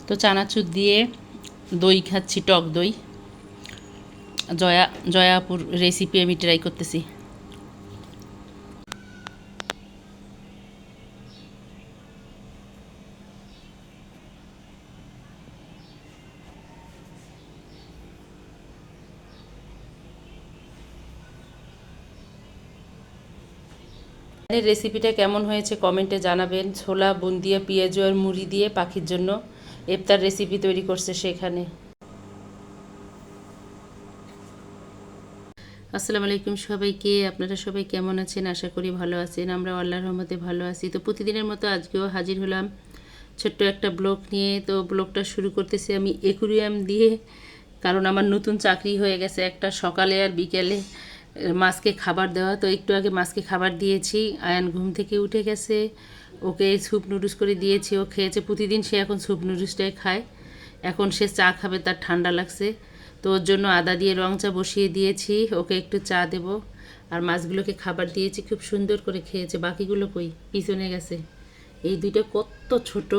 তো চানাচুর দিয়ে দই খাচ্ছি, টক দই। জয়াপুর রেসিপি আমি ট্রাই করতেছি। রেসিপিটা কেমন হয়েছে কমেন্টে জানাবেন। ছোলা, বুন্দিয়া, পেঁয়াজু আর মুড়ি দিয়ে পাখির জন্য ইফতার রেসিপি তৈরি করছে সেখানে। আসসালামু আলাইকুম সবাইকে। আপনারা সবাই কেমন আছেন? আশা করি ভালো আছেন। আমরা আল্লাহর রহমতে ভালো আছি। তো প্রতিদিনের মতো আজকেও হাজির হলাম ছোট্ট একটা ব্লগ নিয়ে। তো ব্লগটা শুরু করতেছি আমি অ্যাকুরিয়াম দিয়ে, কারণ আমার নতুন চাকরি হয়ে গেছে একটা, সকালে আর বিকেলে মাছকে খাবার দেওয়া। তো একটু আগে মাছকে খাবার দিয়েছি। আয়ান ঘুম থেকে উঠে গেছে, ওকে স্যুপ নুডলস করে দিয়েছি, ও খেয়েছে। প্রতিদিন সে এখন স্যুপ নুডলসটাই খায়। এখন সে চা খাবে, তার ঠান্ডা লাগছে। তো ওর জন্য আদা দিয়ে রং চা বসিয়ে দিয়েছি, ওকে একটু চা দেব। আর মাছগুলোকে খাবার দিয়েছি, খুব সুন্দর করে খেয়েছে। বাকিগুলো কই? পিছনে গেছে। এই দুইটা কত ছোট,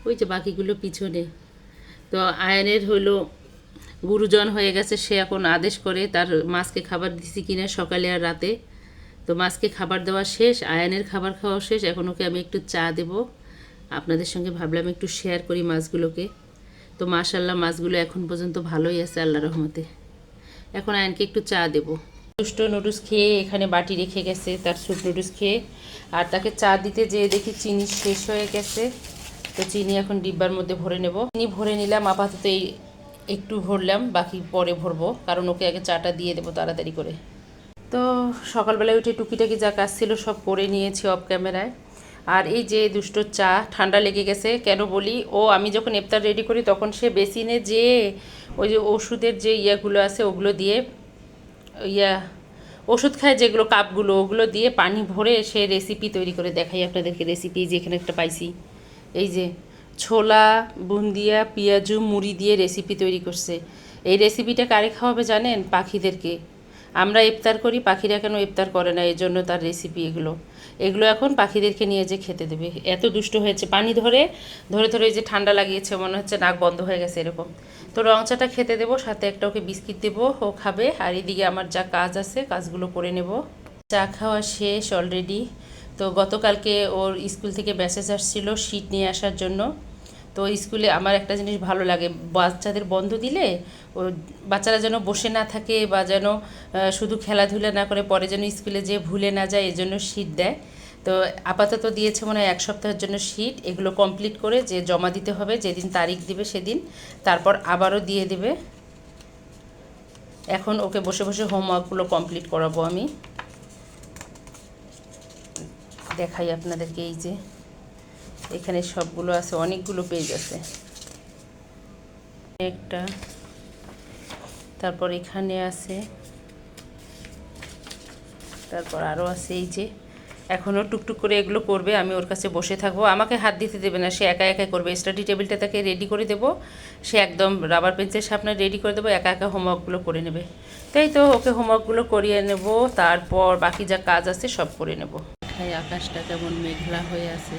ওই যে বাকিগুলো পিছনে। তো আয়নের হলো গুরুজন হয়ে গেছে, সে এখন আদেশ করে তার মাছকে খাবার দিছি কিনা সকালে আর রাতে। তো মাছকে খাবার দেওয়া শেষ, আয়নের খাবার খাওয়া শেষ। এখন ওকে আমি একটু চা দেব। আপনাদের সঙ্গে ভাবলাম একটু শেয়ার করি মাছগুলোকে। তো মাশাল্লাহ মাছগুলো এখন পর্যন্ত ভালোই আছে আল্লাহর রহমতে। এখন আয়নকে একটু চা দেব। দুষ্ট নুডলস খেয়ে এখানে বাটি রেখে গেছে, তার স্যুপ নুডলস খেয়ে। আর তাকে চা দিতে যেয়ে দেখি চিনি শেষ হয়ে গেছে। তো চিনি এখন ডিব্বার মধ্যে ভরে নেব। চিনি ভরে নিলাম, আপাতত এই একটু ভরলাম, বাকি পরে ভরবো, কারণ ওকে আগে চাটা দিয়ে দেবো তাড়াতাড়ি করে। তো সকালবেলায় উঠে টুকিটাকি যা কাজ ছিল সব করে নিয়েছি অফ ক্যামেরায়। আর এই যে দুষ্ট চা ঠান্ডা লেগে গেছে, কেন বলি, ও আমি যখন ইফতার রেডি করি তখন সে বেসিনে যে ওই যে ওষুধের যে ইয়াগুলো আছে ওগুলো দিয়ে ওষুধ খায় যেগুলো কাপগুলো, ওগুলো দিয়ে পানি ভরে সে রেসিপি তৈরি করে দেখাই আপনাদেরকে। রেসিপি যে এখানে একটা পাইছি, এই যে ছোলা, বুন্দিয়া, পেঁয়াজু, মুড়ি দিয়ে রেসিপি তৈরি করছে। এই রেসিপিটা কারে খাওয়াবে জানেন? পাখিদেরকে। আমরা ইফতার করি, পাখিরা কেন ইফতার করে না? এই জন্য তার রেসিপি এগুলো। এগুলো এখন পাখিদেরকে নিয়ে যে খেতে দেবে। এত দুষ্ট হয়েছে, পানি ধরে ধরে ধরে এই যে ঠান্ডা লাগিয়েছে, মনে হচ্ছে নাক বন্ধ হয়ে গেছে এরকম। তো রং চাটা খেতে দেবো, সাথে একটা ওকে বিস্কিট দেবো, ও খাবে। আর এদিকে আমার যা কাজ আছে কাজগুলো করে নেব। চা খাওয়া শেষ অলরেডি। তো গতকালকে ওর স্কুল থেকে মেসেজ আসছিল শীট নিয়ে আসার জন্য। তো স্কুলে আমার একটা জিনিস ভালো লাগে, বাচ্চাদের বন্ধ দিলে ও বাচ্চারা যেন বসে না থাকে বা যেন শুধু খেলাধুলা না করে, পরে যেন স্কুলে যে ভুলে না যায়, এই জন্য শীট দেয়। তো আপাতত দিয়েছে মনে হয় 1 সপ্তাহের জন্য শীট। এগুলো কমপ্লিট করে যে জমা দিতে হবে, যেদিন তারিখ দিবে সেদিন, তারপর আবারও দিয়ে দেবে। এখন ওকে বসে বসে হোমওয়ার্কগুলো কমপ্লিট করাবো আমি। দেখাই আপনাদেরকে, এই যে এখানে সবগুলো আছে, অনেকগুলো পেজ আছে একটা, তারপর এখানে আছে, তারপর আরও আছে। এই যে এখনও টুকটুক করে এগুলো করবে, আমি ওর কাছে বসে থাকবো, আমাকে হাত দিতে দেবে না, সে একা একাই করবে। স্টাডি টেবিলটা তাকে রেডি করে দেবো, সে একদম রাবার পেন্সিলের সামনে রেডি করে দেবো, একা একা হোমওয়ার্কগুলো করে নেবে। তাই তো ওকে হোমওয়ার্কগুলো করিয়ে নেব, তারপর বাকি যা কাজ আছে সব করে নেব। এই আকাশটা কেমন মেঘলা হয়ে আছে,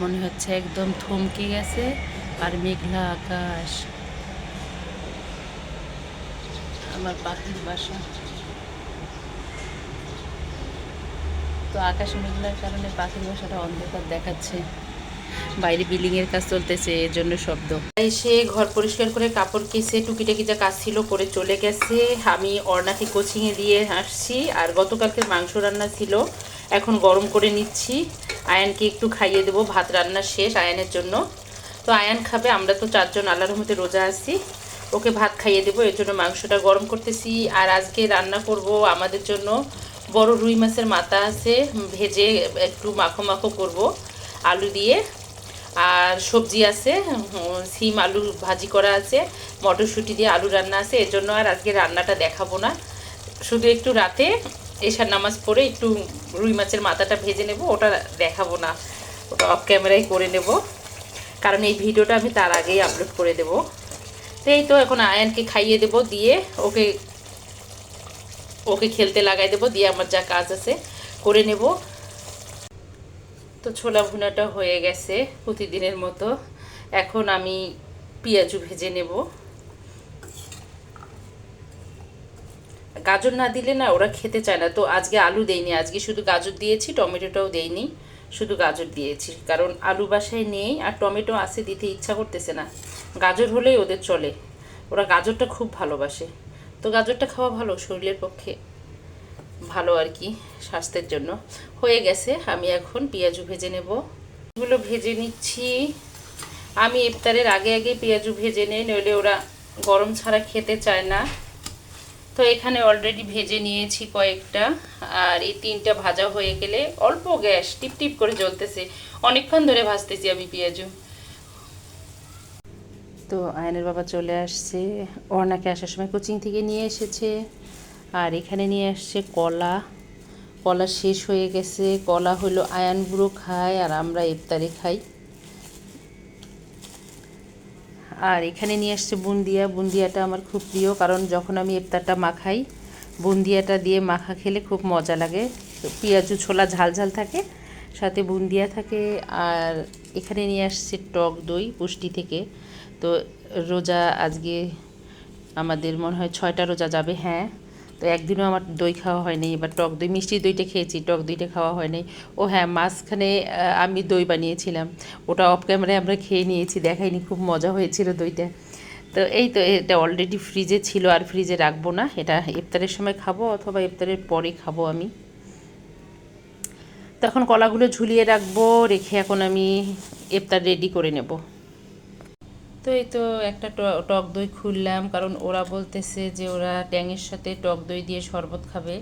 মনে হচ্ছে একদম থমকে গেছে, আর মেঘলা আকাশ। আমার পাখির বাসা। তো আকাশ মেঘলার কারণে পাখির বাসাটা অন্ধকার দেখাচ্ছে। বাইরে বিল্ডিংয়ের কাজ চলতেছে, এর জন্য শব্দ। এসে ঘর পরিষ্কার করে কাপড় কেচে টুকিটাকি যা কাজ ছিল করে চলে গেছে। আমি অর্ণাকে কোচিংয়ে দিয়ে আসছি। আর গতকালকের মাংস রান্না ছিল, এখন গরম করে নিচ্ছি। আয়ানকে একটু খাইয়ে দেবো, ভাত রান্না শেষ আয়ানের জন্য। তো আয়ান খাবে, আমরা তো 4 জন আল্লাহর রহমতে রোজা আছি। ওকে ভাত খাইয়ে দেবো, এর জন্য মাংসটা গরম করতেছি। আর আজকে রান্না করব আমাদের জন্য বড় রুই মাছের মাথা আছে, ভেজে একটু মাখো মাখো করব আলু দিয়ে। আর সবজি আছে, সিম আলু ভাজি করা আছে, মটরশুঁটি দিয়ে আলু রান্না আছে। এর জন্য আর আজকে রান্নাটা দেখাবো না, শুধু একটু রাতে এশার নামাজ পড়ে একটু রুই মাছের মাথাটা ভেজে নেব, ওটা দেখাবো না, ওটা অফ ক্যামেরায় করে নেব, কারণ এই ভিডিওটা আমি তার আগেই আপলোড করে দেব। তো এই তো এখন আয়ানকে খাইয়ে দেব, দিয়ে ওকে ওকে খেলতে লাগাই দেবো, দিয়ে আমার যা কাজ আছে করে নেব। তো ছোলা ভুনাটা হয়ে গেছে প্রতিদিনের মতো। এখন আমি পেঁয়াজু ভেজে নেব। গাজর না দিলে না ওরা খেতে চায় না, তো আজকে আলু দেইনি, আজকে শুধু গাজর দিয়েছি, টমেটোটাও দেইনি, শুধু গাজর দিয়েছি, কারণ আলু বাসায় নেই আর টমেটো আছে, দিতে ইচ্ছা করতেছে না। গাজর হলেই ওদের চলে, ওরা গাজরটা খুব ভালোবাসে। তো গাজরটা খাওয়া ভালো, শরীরের পক্ষে ভালো আর কি, স্বাস্থ্যের জন্য। হয়ে গেছে, আমি এখন পেঁয়াজু ভেজে নেব। এগুলো ভেজে নিচ্ছি। আমি ইফতারের আগে আগে পেঁয়াজু ভেজে নেই, নইলে ওরা গরম ছাড়া খেতে চায় না। তো এখানে অলরেডি ভেজে নিয়েছি কয়েকটা, আর এই 3টা ভাজা হয়ে গেলে, অল্প গ্যাস টিপ টিপ করে জ্বলতেছে, অনেকক্ষণ ধরে ভাজতেছি আমি পেঁয়াজু। তো আয়নের বাবা চলে আসছে, অর্ণাকে আসার সময় কোচিং থেকে নিয়ে এসেছে। আর এখানে নিয়ে আসছে কলা, কলা শেষ হয়ে গেছে। কলা হলো আয়ান বুড়ো খায় আর আমরা ইফতারে খাই। আর এখানে নিয়ে আসছে বুন্দিয়া, বুন্দিয়াটা আমার খুব প্রিয়, কারণ যখন আমি ইফতারটা মাখাই বুন্দিয়াটা দিয়ে মাখা খেলে খুব মজা লাগে। পেঁয়াজু ছোলা ঝাল ঝাল থাকে, সাথে বুন্দিয়া থাকে। আর এখানে নিয়ে আসছে টক দই পুষ্টি থেকে। তো রোজা আজকে আমাদের মনে হয় 6টা রোজা যাবে, হ্যাঁ। তো একদিনও আমার দই খাওয়া হয়নি, এবার টক দই, মিষ্টি দইটা খেয়েছি, টক দইটা খাওয়া হয়নি। ও হ্যাঁ, মাঝখানে আমি দই বানিয়েছিলাম, ওটা অফ ক্যামেরায় আমরা খেয়ে নিয়েছি, দেখাইনি, খুব মজা হয়েছিল দইটা। তো এই তো, এটা অলরেডি ফ্রিজে ছিল, আর ফ্রিজে রাখবো না, এটা ইফতারের সময় খাবো অথবা ইফতারের পরে খাবো আমি। তখন কলাগুলো ঝুলিয়ে রাখবো, রেখে এখন আমি ইফতার রেডি করে নেব। তো এই তো একটা টক দই খুললাম, কারণ ওরা বলতেছে যে ওরা ট্যাংয়ের সাথে টক দই দিয়ে শরবত খাবে।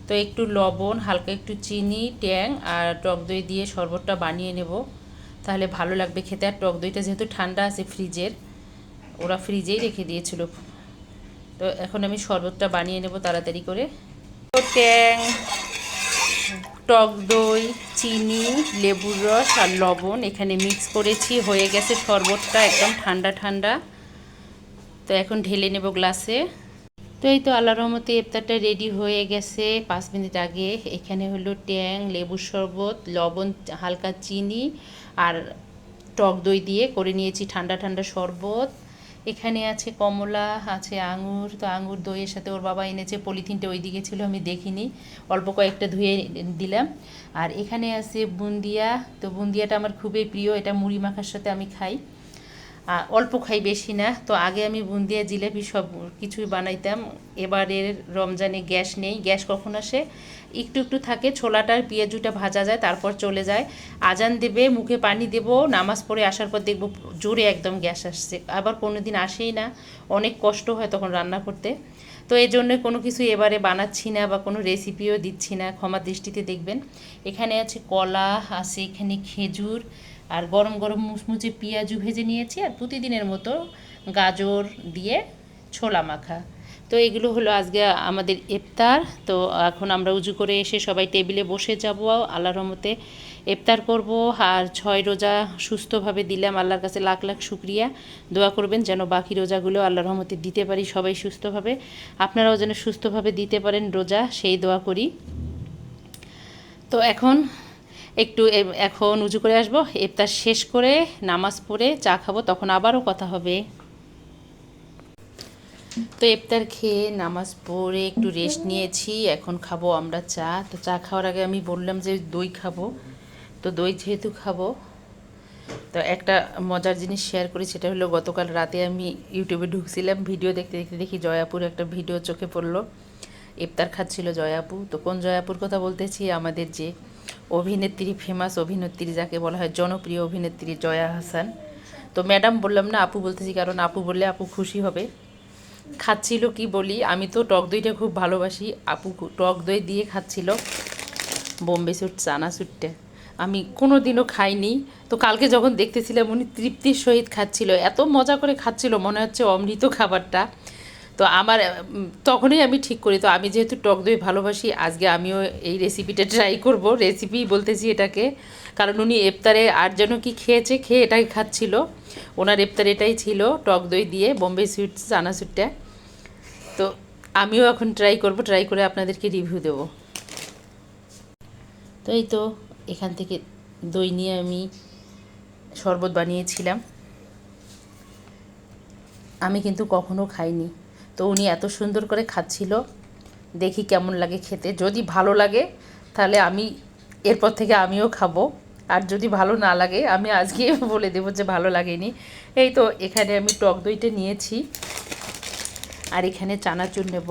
তো একটু লবণ, হালকা একটু চিনি, ট্যাং আর টক দই দিয়ে শরবতটা বানিয়ে নেব, তাহলে ভালো লাগবে খেতে। আর টক দইটা যেহেতু ঠান্ডা আছে ফ্রিজের, ওরা ফ্রিজেই রেখে দিয়েছিল। তো এখন আমি শরবতটা বানিয়ে নেব তাড়াতাড়ি করে। ট্যাং, টক দই, চিনি, লেবুর রস আর লবণ এখানে মিক্স করেছি, হয়ে গেছে শরবতটা একদম ঠান্ডা ঠান্ডা। তো এখন ঢেলে নেব গ্লাসে। তো এই তো আল্লাহর রহমতে ইফতারটা রেডি হয়ে গেছে 5 মিনিট আগে। এখানে হলো ট্যাং, লেবুর শরবত, লবণ, হালকা চিনি আর টক দই দিয়ে করে নিয়েছি ঠান্ডা ঠান্ডা শরবত। এখানে আছে কমলা, আছে আঙুর। তো আঙুর দইয়ের সাথে ওর বাবা এনেছে, পলিথিনটা ওই দিকে ছিল, আমি দেখিনি, অল্প কয়েকটা ধুয়ে দিলাম। আর এখানে আছে বুন্দিয়া। তো বুন্দিয়াটা আমার খুবই প্রিয়, এটা মুড়ি মাখার সাথে আমি খাই, অল্প খাই, বেশি না। তো আগে আমি বুন্দিয়া জিলাপি সব কিছুই বানাইতাম। এবারের রমজানে গ্যাস নেই, গ্যাস কখন আসে, একটু একটু থাকে, ছোলাটার পেঁয়াজুটা ভাজা যায়, তারপর চলে যায়। আজান দেবে, মুখে পানি দেব, নামাজ পড়ে আসার পর দেখব জোরে একদম গ্যাস আসছে, আবার কোনো দিন আসেই না, অনেক কষ্ট হয় তখন রান্না করতে। তো এই জন্য কোনো কিছু এবারে বানাচ্ছি না বা কোনো রেসিপিও দিচ্ছি না, ক্ষমা দৃষ্টিতে দেখবেন। এখানে আছে কলা, আছে এখানে খেজুর, আর গরম গরম মুচমুচে পেঁয়াজু ভেজে নিয়েছি, আর প্রতিদিনের মতো গাজর দিয়ে ছোলা মাখা। তো এগুলো হলো আজকে আমাদের ইফতার। তো এখন আমরা উজু করে এসে সবাই টেবিলে বসে যাব, আল্লাহর রহমতে ইফতার করব। আর 6 রোজা সুস্থভাবে দিলাম, আল্লাহর কাছে লাখ লাখ শুকরিয়া। দোয়া করবেন যেন বাকি রোজাগুলো আল্লাহর রহমতে দিতে পারি সবাই সুস্থভাবে, আপনারাও যেন সুস্থভাবে দিতে পারেন রোজা, সেই দোয়া করি। তো এখন এখন উজু করে আসবো, ইফতার শেষ করে নামাজ পড়ে চা খাবো, তখন আবারও কথা হবে। তো ইফতার খেয়ে নামাজ পড়ে একটু রেস্ট নিয়েছি, এখন খাবো আমরা চা। তো চা খাওয়ার আগে আমি বললাম যে দই খাবো, তো দই যেহেতু খাবো, তো একটা মজার জিনিস শেয়ার করি, সেটা হলো গতকাল রাতে আমি ইউটিউবে ঢুকছিলাম, ভিডিও দেখতে দেখতে দেখি জয়াপুর একটা ভিডিও চোখে পড়লো, ইফতার খাচ্ছিল জয়াপু। তো কোন জয়াপুর কথা বলতেছি, আমাদের যে অভিনেত্রী, ফেমাস অভিনেত্রী, যাকে বলা হয় জনপ্রিয় অভিনেত্রী জয়া হাসান। তো ম্যাডাম বললাম না, আপু বলতেছি, কারণ আপু বললে আপু খুশি হবে। খাচ্ছিল কি বলি, আমি তো টক দইটা খুব ভালোবাসি, আপু টক দই দিয়ে খাচ্ছিল বোম্বে স্যুট, চানাচুরটা আমি কোনো দিনও খাইনি। তো কালকে যখন দেখতেছিলাম উনি তৃপ্তির সহিত খাচ্ছিল, এত মজা করে খাচ্ছিল, মনে হচ্ছে অমৃত খাবারটা। তো আমার তখনই আমি ঠিক করি, তো আমি যেহেতু টক দই ভালোবাসি, আজকে আমিও এই রেসিপিটা ট্রাই করব, রেসিপি বলতেছি এটাকে, কারণ উনি ইফতারে আর যেন কি খেয়েছে, খেয়ে এটাই খাচ্ছিল, ওনার ইফতার এটাই ছিল, টক দই দিয়ে বোম্বে সুইট চানাচুরটা। তো আমিও এখন ট্রাই করব, ট্রাই করে আপনাদেরকে রিভিউ দেব। তো এই তো এখান থেকে দই নিয়ে আমি শরবত বানিয়েছিলাম। আমি কিন্তু কখনো খাইনি। তো উনি এত সুন্দর করে খাচ্ছিল, দেখি কেমন লাগে খেতে। যদি ভালো লাগে তাহলে আমি এরপর থেকে আমিও খাবো, আর যদি ভালো না লাগে আমি আজকে বলে দেবো যে ভালো লাগেনি। এই তো এখানে আমি টক দইটা নিয়েছি, আর এখানে চানাচুর নেব।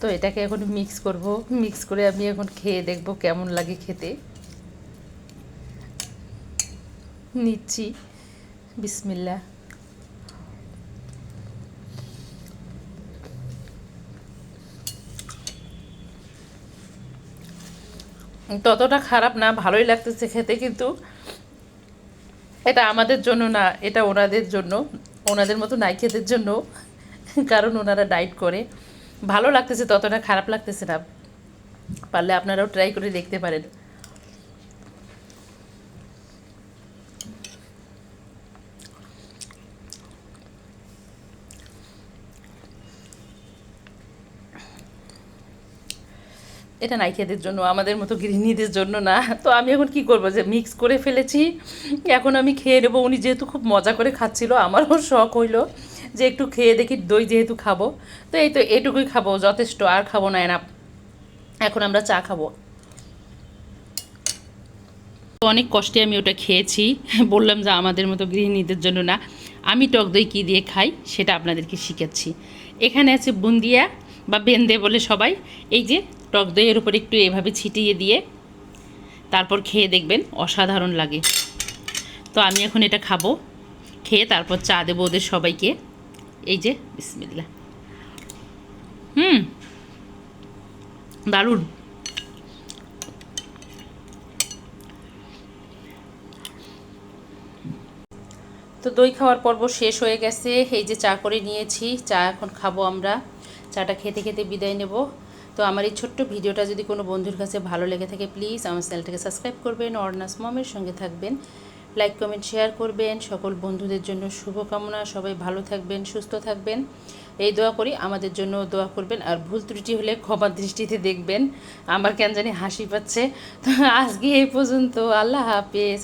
তো এটাকে এখন মিক্স করব, মিক্স করে আমি এখন খেয়ে দেখব কেমন লাগে খেতে। নিচ্ছি, বিসমিল্লাহ। ততটা খারাপ না, ভালোই লাগতেছে খেতে, কিন্তু এটা আমাদের জন্য না, এটা ওনাদের জন্য, ওনাদের মতো নাইকেদের জন্য, কারণ ওনারা ডায়েট করে। ভালো লাগতেছে, ততটা খারাপ লাগতেছে না। পারলে আপনারাও ট্রাই করে দেখতে পারেন। এটা নাইকেদের জন্য, আমাদের মতো গৃহিণীদের জন্য না। তো আমি এখন কি করব, যে মিক্স করে ফেলেছি, এখন আমি খেয়ে নেবো। উনি যেহেতু খুব মজা করে খাচ্ছিল, আমারও শখ হইলো যে একটু খেয়ে দেখি, দই যেহেতু খাবো। তো এই তো এটুকুই খাবো, যথেষ্ট, আর খাবো না। এনা এখন আমরা চা খাবো। অনেক কষ্টে আমি ওটা খেয়েছি, বললাম যে আমাদের মতো গৃহিণীদের জন্য না। আমি টক দই কী দিয়ে খাই সেটা আপনাদেরকে শিখাচ্ছি। এখানে আছে বুন্দিয়া বা বেন্দে বলে সবাই। এই যে টক দইয়ের উপর একটু এভাবে ছিটিয়ে দিয়ে তারপর খেয়ে দেখবেন, অসাধারণ লাগে। তো আমি এখন এটা খাবো, খেয়ে তারপর চা দেবো ওদের সবাইকে। এই যে বিসমিল্লাহ। দারুণ। তো দই খাওয়ার পর্ব শেষ হয়ে গেছে, এই যে চা করে নিয়েছি, চা এখন খাবো আমরা। চাটা খেতে খেতে বিদায় নেব। তো আমার এই ছোট্ট ভিডিওটা যদি কোনো বন্ধুর কাছে ভালো লেগে থাকে, প্লিজ আমার চ্যানেলটাকে সাবস্ক্রাইব করবেন, অর্ণাস মমের সঙ্গে থাকবেন, লাইক কমেন্ট শেয়ার করবেন। সকল বন্ধুদের জন্য শুভকামনা, সবাই ভালো থাকবেন, সুস্থ থাকবেন, এই দোয়া করি। আমাদের জন্য দোয়া করবেন, আর ভুল ত্রুটি হলে ক্ষমা দৃষ্টিতে দেখবেন। আমার কেন জানি হাসি পাচ্ছে। তো আজকে এই পর্যন্ত, আল্লাহ হাফেজ।